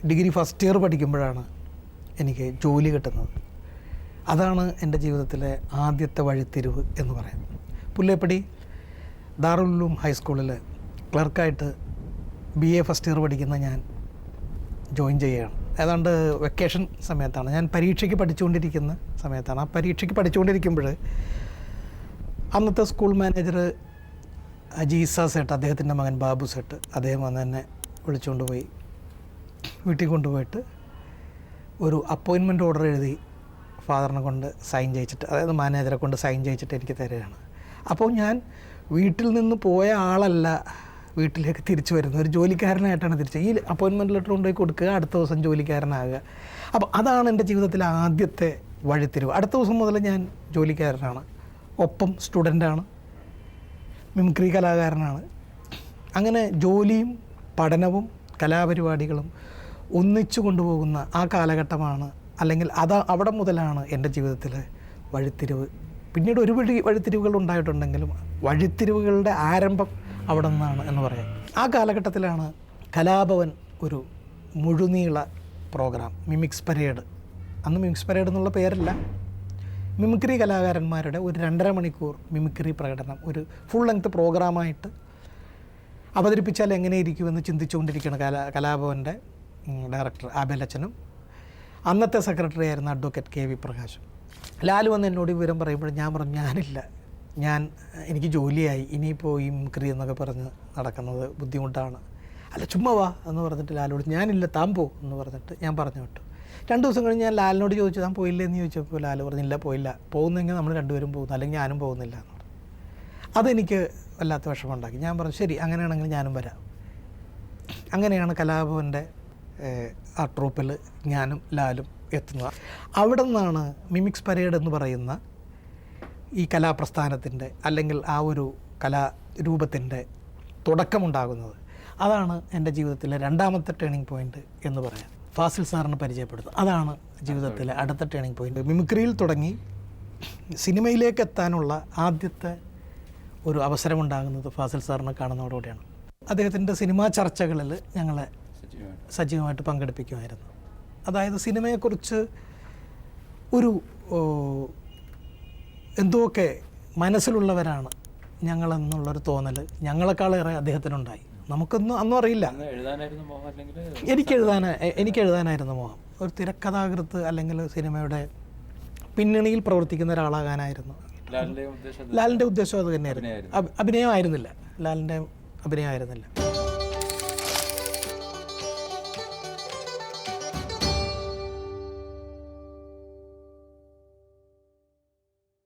Degree first year പഠിക്കുമ്പോഴാണ് എനിക്ക് ജോലി കിട്ടുന്നത്. അതാണ് എൻ്റെ ജീവിതത്തിലെ ആദ്യത്തെ വഴിത്തിരിവ് എന്ന് പറയാം. പുല്ലേപ്പടി ദാറുൽ ഉലൂം ഹൈസ്കൂളിൽ ക്ലർക്കായിട്ട് BA ഫസ്റ്റ് ഇയർ പഠിക്കുന്ന ഞാൻ ജോയിൻ ചെയ്യുകയാണ്. ഏതാണ്ട് വെക്കേഷൻ സമയത്താണ്, ഞാൻ പരീക്ഷയ്ക്ക് പഠിച്ചുകൊണ്ടിരിക്കുന്ന സമയത്താണ്. ആ പരീക്ഷയ്ക്ക് പഠിച്ചുകൊണ്ടിരിക്കുമ്പോൾ അന്നത്തെ സ്കൂൾ മാനേജർ അജീസ സേട്ട്, അദ്ദേഹത്തിൻ്റെ മകൻ ബാബു സേട്ട്, അദ്ദേഹം വന്ന് എന്നെ വിളിച്ചുകൊണ്ട് പോയി വീട്ടിൽ കൊണ്ടുപോയിട്ട് ഒരു അപ്പോയിൻമെൻറ്റ് ഓർഡർ എഴുതി ഫാദറിനെ കൊണ്ട് സൈൻ ചെയ്യിച്ചിട്ട്, അതായത് മാനേജറെ കൊണ്ട് സൈൻ ചെയ്യിച്ചിട്ട് എനിക്ക് തരികയാണ്. അപ്പോൾ ഞാൻ വീട്ടിൽ നിന്ന് പോയ ആളല്ല, വീട്ടിലേക്ക് തിരിച്ചു വരുന്നത് ഒരു ജോലിക്കാരനായിട്ടാണ് തിരിച്ച്. ഈ അപ്പോയിൻമെൻറ്റ് ലെറ്റർ കൊണ്ടുപോയി കൊടുക്കുക, അടുത്ത ദിവസം ജോലിക്കാരനാകുക. അപ്പോൾ അതാണ് എൻ്റെ ജീവിതത്തിലെ ആദ്യത്തെ വഴിത്തിരിവ്. അടുത്ത ദിവസം മുതൽ ഞാൻ ജോലിക്കാരനാണ്, ഒപ്പം സ്റ്റുഡൻ്റാണ്, മിമിക്രി കലാകാരനാണ്. അങ്ങനെ ജോലിയും പഠനവും കലാപരിപാടികളും ഒന്നിച്ചു കൊണ്ടുപോകുന്ന ആ കാലഘട്ടമാണ്, അല്ലെങ്കിൽ അവിടെ മുതലാണ് എൻ്റെ ജീവിതത്തിലെ വഴിത്തിരിവ്. പിന്നീട് ഒരു വഴിത്തിരിവുകൾ ഉണ്ടായിട്ടുണ്ടെങ്കിലും വഴിത്തിരിവുകളുടെ ആരംഭം അവിടെ നിന്നാണ് എന്ന് പറയാം. ആ കാലഘട്ടത്തിലാണ് കലാഭവൻ ഒരു മുഴുനീള പ്രോഗ്രാം, മിമിക്സ് പരേഡ്, അന്ന് മിമിക്സ് പരേഡ് എന്നുള്ള പേരല്ല, മിമിക്രി കലാകാരന്മാരുടെ ഒരു 2.5 മണിക്കൂർ മിമിക്രി പ്രകടനം ഒരു ഫുൾ ലെങ്ത് പ്രോഗ്രാമായിട്ട് അവതരിപ്പിച്ചാൽ എങ്ങനെയിരിക്കുമെന്ന് ചിന്തിച്ചുകൊണ്ടിരിക്കുകയാണ് കലാഭവൻ്റെ ഡയറക്ടർ ആബേലച്ചനും അന്നത്തെ സെക്രട്ടറി ആയിരുന്ന അഡ്വക്കേറ്റ് KV പ്രകാശും. ലാലു വന്ന് എന്നോട് വിവരം പറയുമ്പോൾ ഞാൻ പറഞ്ഞു, എനിക്ക് ജോലിയായി, ഇനിയിപ്പോൾ ഈ മിമിക്രി എന്നൊക്കെ പറഞ്ഞ് നടക്കുന്നത് ബുദ്ധിമുട്ടാണ്. അല്ല ചുമ്മാ വാ എന്ന് പറഞ്ഞിട്ട് ലാലോട്, ഞാനില്ല താൻ പോ എന്ന് പറഞ്ഞിട്ട് ഞാൻ പറഞ്ഞു വിട്ടു. 2 ദിവസം കഴിഞ്ഞ് ഞാൻ ലാലിനോട് ചോദിച്ചു, താൻ പോയില്ലേ എന്ന് ചോദിച്ചപ്പോൾ ലാൽ പറഞ്ഞില്ല, പോയില്ല, പോകുന്നെങ്കിൽ നമ്മൾ രണ്ടുപേരും പോകുന്നു, അല്ലെങ്കിൽ ഞാനും പോകുന്നില്ല എന്ന് പറഞ്ഞു. അതെനിക്ക് വല്ലാത്ത വിഷമമുണ്ടാക്കി. ഞാൻ പറഞ്ഞു ശരി, അങ്ങനെയാണെങ്കിൽ ഞാനും വരാം. അങ്ങനെയാണ് കലാഭവൻ്റെ ആ ട്രൂപ്പിൽ ഞാനും ലാലും എത്തുന്നത്. അവിടെ നിന്നാണ് മിമിക്സ് പരേഡ് എന്ന് പറയുന്ന ഈ കലാപ്രസ്ഥാനത്തിൻ്റെ, അല്ലെങ്കിൽ ആ ഒരു കലാരൂപത്തിൻ്റെ തുടക്കമുണ്ടാകുന്നത്. അതാണ് എൻ്റെ ജീവിതത്തിലെ രണ്ടാമത്തെ ടേണിംഗ് പോയിൻ്റ് എന്ന് പറയാം. ഫാസിൽ സാറിനെ പരിചയപ്പെടുത്തുന്നത് അതാണ് ജീവിതത്തിലെ അടുത്ത ടേണിംഗ് പോയിൻ്റ്. മിമിക്രിയിൽ തുടങ്ങി സിനിമയിലേക്ക് എത്താനുള്ള ആദ്യത്തെ ഒരു അവസരമുണ്ടാകുന്നത് ഫാസിൽ സാറിനെ കാണുന്നതോടുകൂടിയാണ്. അദ്ദേഹത്തിൻ്റെ സിനിമാ ചർച്ചകളിൽ ഞങ്ങളെ സജീവമായിട്ട് പങ്കെടുപ്പിക്കുമായിരുന്നു. അതായത് സിനിമയെക്കുറിച്ച് ഒരു എന്തൊക്കെ മനസ്സിലുള്ളവരാണ് ഞങ്ങളെന്നുള്ളൊരു തോന്നൽ ഞങ്ങളെക്കാളേറെ അദ്ദേഹത്തിനുണ്ടായി. നമുക്കൊന്നും അന്നും അറിയില്ല. എനിക്ക് എഴുതാനായിരുന്നു മോഹം. ഒരു തിരക്കഥാകൃത്ത് അല്ലെങ്കിൽ സിനിമയുടെ പിന്നണിയിൽ പ്രവർത്തിക്കുന്ന ഒരാളാകാനായിരുന്നു ലാലിൻ്റെ ഉദ്ദേശം. അത് തന്നെയായിരുന്നു. അഭിനയമായിരുന്നില്ല, ലാലിൻ്റെ അഭിനയമായിരുന്നില്ല.